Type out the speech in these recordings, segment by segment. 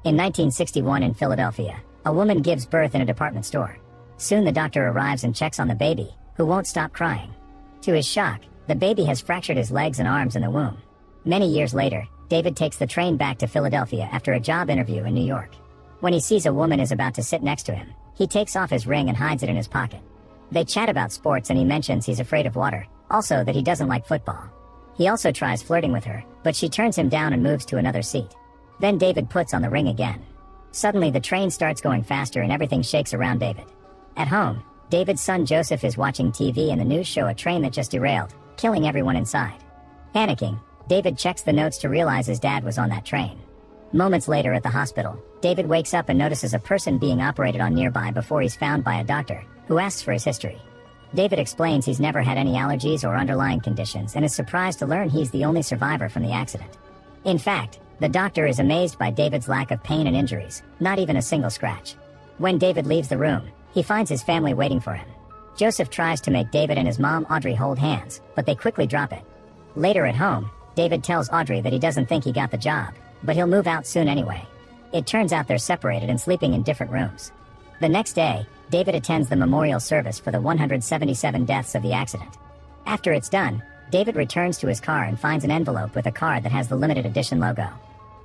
In 1961 in Philadelphia, a woman gives birth in a department store. Soon the doctor arrives and checks on the baby, who won't stop crying. To his shock, the baby has fractured his legs and arms in the womb. Many years later, David takes the train back to Philadelphia after a job interview in New York. When he sees a woman is about to sit next to him, he takes off his ring and hides it in his pocket. They chat about sports and he mentions he's afraid of water, also that he doesn't like football. He also tries flirting with her, but she turns him down and moves to another seat. Then David puts on the ring again. Suddenly the train starts going faster and everything shakes around David. At home, David's son Joseph is watching TV and the news show a train that just derailed, killing everyone inside. Panicking, David checks the notes to realize his dad was on that train. Moments later at the hospital, David wakes up and notices a person being operated on nearby before he's found by a doctor, who asks for his history. David explains he's never had any allergies or underlying conditions and is surprised to learn he's the only survivor from the accident. In fact, the doctor is amazed by David's lack of pain and injuries, not even a single scratch. When David leaves the room, he finds his family waiting for him. Joseph tries to make David and his mom Audrey hold hands, but they quickly drop it. Later at home, David tells Audrey that he doesn't think he got the job, but he'll move out soon anyway. It turns out they're separated and sleeping in different rooms. The next day, David attends the memorial service for the 177 deaths of the accident. After it's done, David returns to his car and finds an envelope with a card that has the limited edition logo.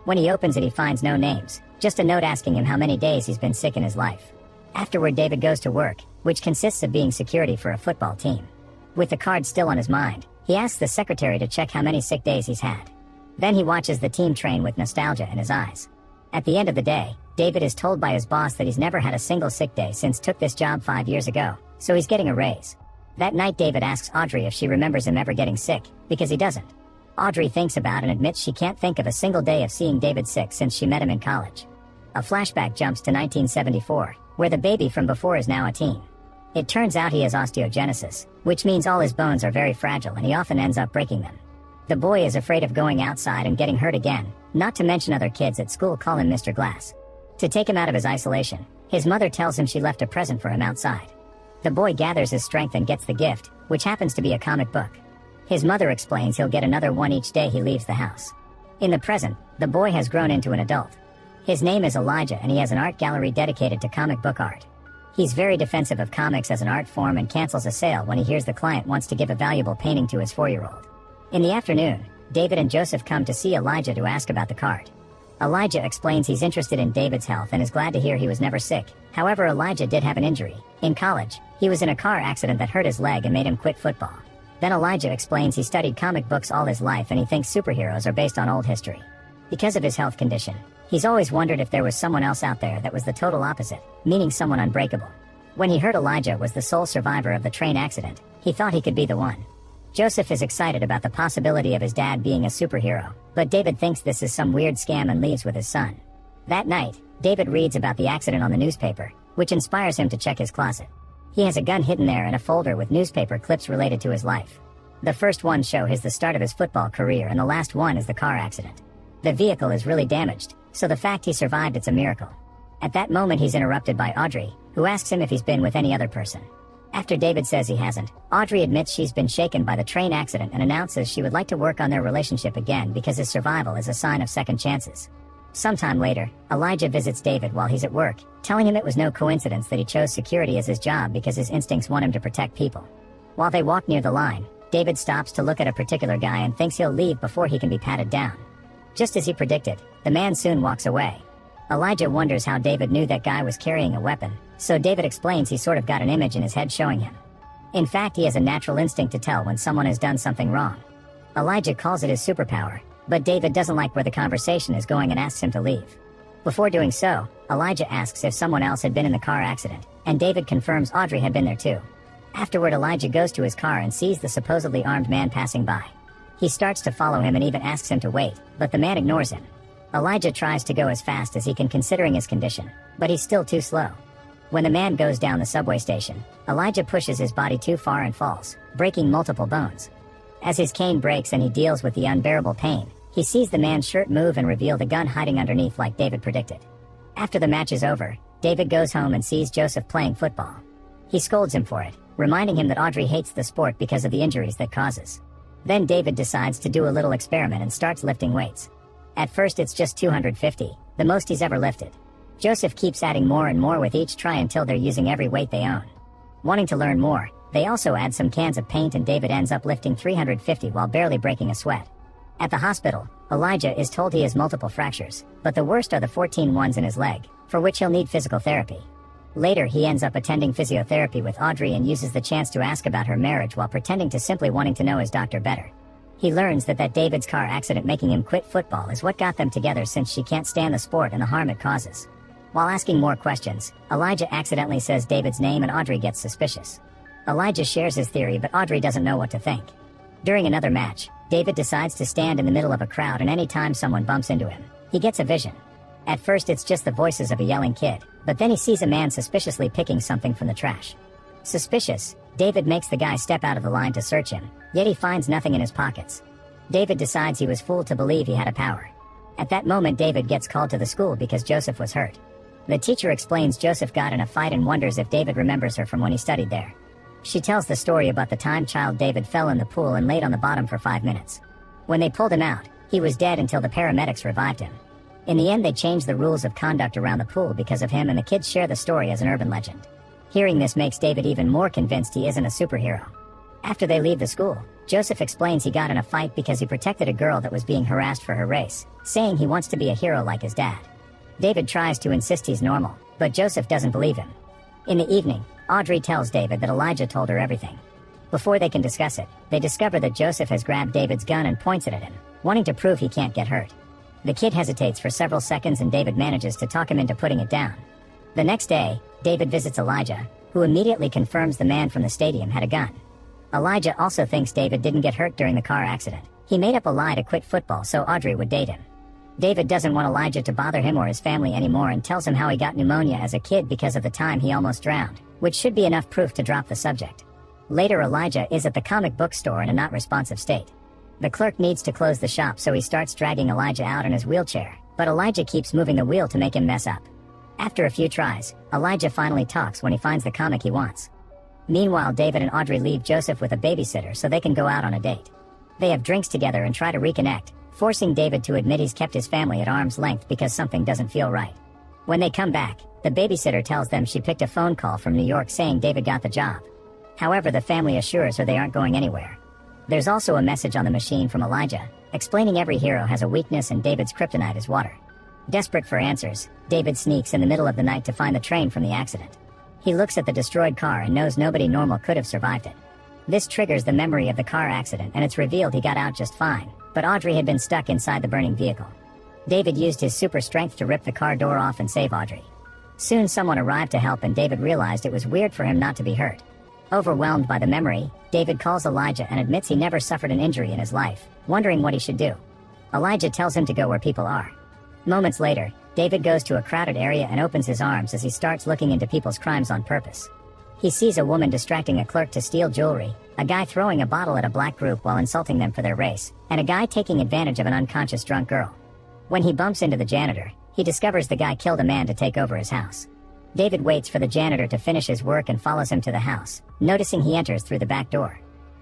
When he opens it, he finds no names, just a note asking him how many days he's been sick in his life. Afterward, David goes to work, which consists of being security for a football team. With the card still on his mind, he asks the secretary to check how many sick days he's had. Then he watches the team train with nostalgia in his eyes. At the end of the day, David is told by his boss that he's never had a single sick day since took this job 5 years ago, so he's getting a raise. That night David asks Audrey if she remembers him ever getting sick, because he doesn't. Audrey thinks about and admits she can't think of a single day of seeing David sick since she met him in college. A flashback jumps to 1974, where the baby from before is now a teen. It turns out he has osteogenesis, which means all his bones are very fragile and he often ends up breaking them. The boy is afraid of going outside and getting hurt again, not to mention other kids at school call him Mr. Glass. To take him out of his isolation, his mother tells him she left a present for him outside. The boy gathers his strength and gets the gift, which happens to be a comic book. His mother explains he'll get another one each day he leaves the house. In the present, the boy has grown into an adult. His name is Elijah and he has an art gallery dedicated to comic book art. He's very defensive of comics as an art form and cancels a sale when he hears the client wants to give a valuable painting to his 4-year-old. In the afternoon, David and Joseph come to see Elijah to ask about the card. Elijah explains he's interested in David's health and is glad to hear he was never sick. However, Elijah did have an injury. In college, he was in a car accident that hurt his leg and made him quit football. Then Elijah explains he studied comic books all his life and he thinks superheroes are based on old history. Because of his health condition, he's always wondered if there was someone else out there that was the total opposite, meaning someone unbreakable. When he heard Elijah was the sole survivor of the train accident, he thought he could be the one. Joseph is excited about the possibility of his dad being a superhero, but David thinks this is some weird scam and leaves with his son. That night, David reads about the accident on the newspaper, which inspires him to check his closet. He has a gun hidden there and a folder with newspaper clips related to his life. The first one shows the start of his football career and the last one is the car accident. The vehicle is really damaged, so the fact he survived it's a miracle. At that moment he's interrupted by Audrey, who asks him if he's been with any other person. After David says he hasn't, Audrey admits she's been shaken by the train accident and announces she would like to work on their relationship again because his survival is a sign of second chances. Sometime later, Elijah visits David while he's at work, telling him it was no coincidence that he chose security as his job because his instincts want him to protect people. While they walk near the line, David stops to look at a particular guy and thinks he'll leave before he can be patted down. Just as he predicted, the man soon walks away. Elijah wonders how David knew that guy was carrying a weapon, so David explains he sort of got an image in his head showing him. In fact, he has a natural instinct to tell when someone has done something wrong. Elijah calls it his superpower, but David doesn't like where the conversation is going and asks him to leave. Before doing so, Elijah asks if someone else had been in the car accident, and David confirms Audrey had been there too. Afterward, Elijah goes to his car and sees the supposedly armed man passing by. He starts to follow him and even asks him to wait, but the man ignores him. Elijah tries to go as fast as he can considering his condition, but he's still too slow. When the man goes down the subway station, Elijah pushes his body too far and falls, breaking multiple bones. As his cane breaks and he deals with the unbearable pain, he sees the man's shirt move and reveal the gun hiding underneath like David predicted. After the match is over, David goes home and sees Joseph playing football. He scolds him for it, reminding him that Audrey hates the sport because of the injuries that causes. Then David decides to do a little experiment and starts lifting weights. At first it's just 250, the most he's ever lifted. Joseph keeps adding more and more with each try until they're using every weight they own. Wanting to learn more, they also add some cans of paint and David ends up lifting 350 while barely breaking a sweat. At the hospital, Elijah is told he has multiple fractures, but the worst are the 14 ones in his leg, for which he'll need physical therapy. Later he ends up attending physiotherapy with Audrey and uses the chance to ask about her marriage while pretending to simply wanting to know his doctor better. He learns that David's car accident making him quit football is what got them together since she can't stand the sport and the harm it causes. While asking more questions, Elijah accidentally says David's name and Audrey gets suspicious. Elijah shares his theory but Audrey doesn't know what to think. During another match, David decides to stand in the middle of a crowd and anytime someone bumps into him, he gets a vision. At first it's just the voices of a yelling kid, but then he sees a man suspiciously picking something from the trash. Suspicious, David makes the guy step out of the line to search him, yet he finds nothing in his pockets. David decides he was fooled to believe he had a power. At that moment David gets called to the school because Joseph was hurt. The teacher explains Joseph got in a fight and wonders if David remembers her from when he studied there. She tells the story about the time child David fell in the pool and laid on the bottom for 5 minutes. When they pulled him out, he was dead until the paramedics revived him. In the end they changed the rules of conduct around the pool because of him and the kids share the story as an urban legend. Hearing this makes David even more convinced he isn't a superhero. After they leave the school, Joseph explains he got in a fight because he protected a girl that was being harassed for her race, saying he wants to be a hero like his dad. David tries to insist he's normal, but Joseph doesn't believe him. In the evening, Audrey tells David that Elijah told her everything. Before they can discuss it, they discover that Joseph has grabbed David's gun and points it at him, wanting to prove he can't get hurt. The kid hesitates for several seconds and David manages to talk him into putting it down. The next day, David visits Elijah, who immediately confirms the man from the stadium had a gun. Elijah also thinks David didn't get hurt during the car accident. He made up a lie to quit football so Audrey would date him. David doesn't want Elijah to bother him or his family anymore and tells him how he got pneumonia as a kid because of the time he almost drowned, which should be enough proof to drop the subject. Later Elijah is at the comic book store in a not responsive state. The clerk needs to close the shop so he starts dragging Elijah out in his wheelchair, but Elijah keeps moving the wheel to make him mess up. After a few tries, Elijah finally talks when he finds the comic he wants. Meanwhile David and Audrey leave Joseph with a babysitter so they can go out on a date. They have drinks together and try to reconnect, forcing David to admit he's kept his family at arm's length because something doesn't feel right. When they come back, the babysitter tells them she picked a phone call from New York saying David got the job. However, the family assures her they aren't going anywhere. There's also a message on the machine from Elijah, explaining every hero has a weakness and David's kryptonite is water. Desperate for answers, David sneaks in the middle of the night to find the train from the accident. He looks at the destroyed car and knows nobody normal could have survived it. This triggers the memory of the car accident and it's revealed he got out just fine, but Audrey had been stuck inside the burning vehicle. David used his super strength to rip the car door off and save Audrey. Soon someone arrived to help and David realized it was weird for him not to be hurt. Overwhelmed by the memory, David calls Elijah and admits he never suffered an injury in his life, wondering what he should do. Elijah tells him to go where people are. Moments later, David goes to a crowded area and opens his arms as he starts looking into people's crimes on purpose. He sees a woman distracting a clerk to steal jewelry, a guy throwing a bottle at a black group while insulting them for their race, and a guy taking advantage of an unconscious drunk girl. When he bumps into the janitor, he discovers the guy killed a man to take over his house. David waits for the janitor to finish his work and follows him to the house, noticing he enters through the back door.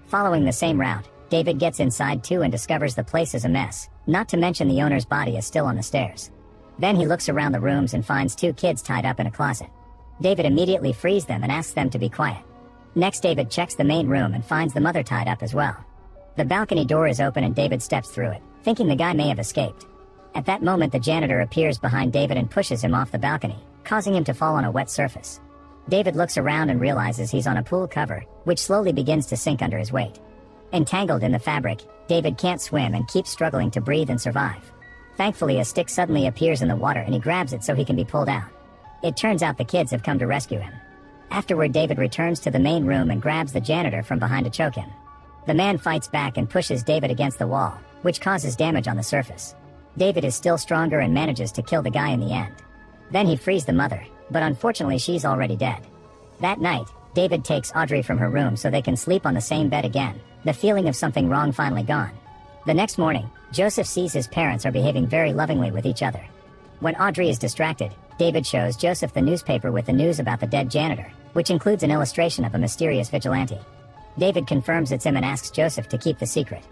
Following the same route, David gets inside too and discovers the place is a mess, not to mention the owner's body is still on the stairs. Then he looks around the rooms and finds 2 kids tied up in a closet. David immediately frees them and asks them to be quiet. Next David checks the main room and finds the mother tied up as well. The balcony door is open and David steps through it, thinking the guy may have escaped. At that moment the janitor appears behind David and pushes him off the balcony, causing him to fall on a wet surface. David looks around and realizes he's on a pool cover, which slowly begins to sink under his weight. Entangled in the fabric, David can't swim and keeps struggling to breathe and survive. Thankfully a stick suddenly appears in the water and he grabs it so he can be pulled out. It turns out the kids have come to rescue him. Afterward David returns to the main room and grabs the janitor from behind to choke him. The man fights back and pushes David against the wall, which causes damage on the surface. David is still stronger and manages to kill the guy in the end. Then he frees the mother, but unfortunately she's already dead. That night, David takes Audrey from her room so they can sleep on the same bed again, the feeling of something wrong finally gone. The next morning, Joseph sees his parents are behaving very lovingly with each other. When Audrey is distracted, David shows Joseph the newspaper with the news about the dead janitor, which includes an illustration of a mysterious vigilante. David confirms it's him and asks Joseph to keep the secret.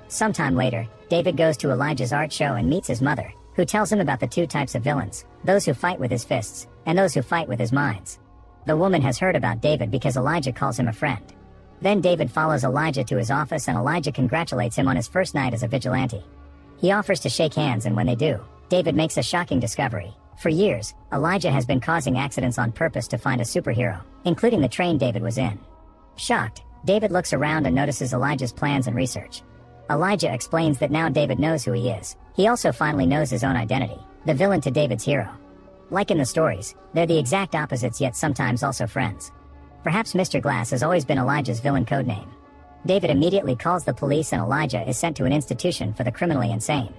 Sometime later, David goes to Elijah's art show and meets his mother, who tells him about the two types of villains, those who fight with his fists, and those who fight with his minds. The woman has heard about David because Elijah calls him a friend. Then David follows Elijah to his office and Elijah congratulates him on his first night as a vigilante. He offers to shake hands, and when they do, David makes a shocking discovery. For years, Elijah has been causing accidents on purpose to find a superhero, including the train David was in. Shocked, David looks around and notices Elijah's plans and research. Elijah explains that now David knows who he is. He also finally knows his own identity, the villain to David's hero. Like in the stories, they're the exact opposites yet sometimes also friends. Perhaps Mr. Glass has always been Elijah's villain codename. David immediately calls the police and Elijah is sent to an institution for the criminally insane.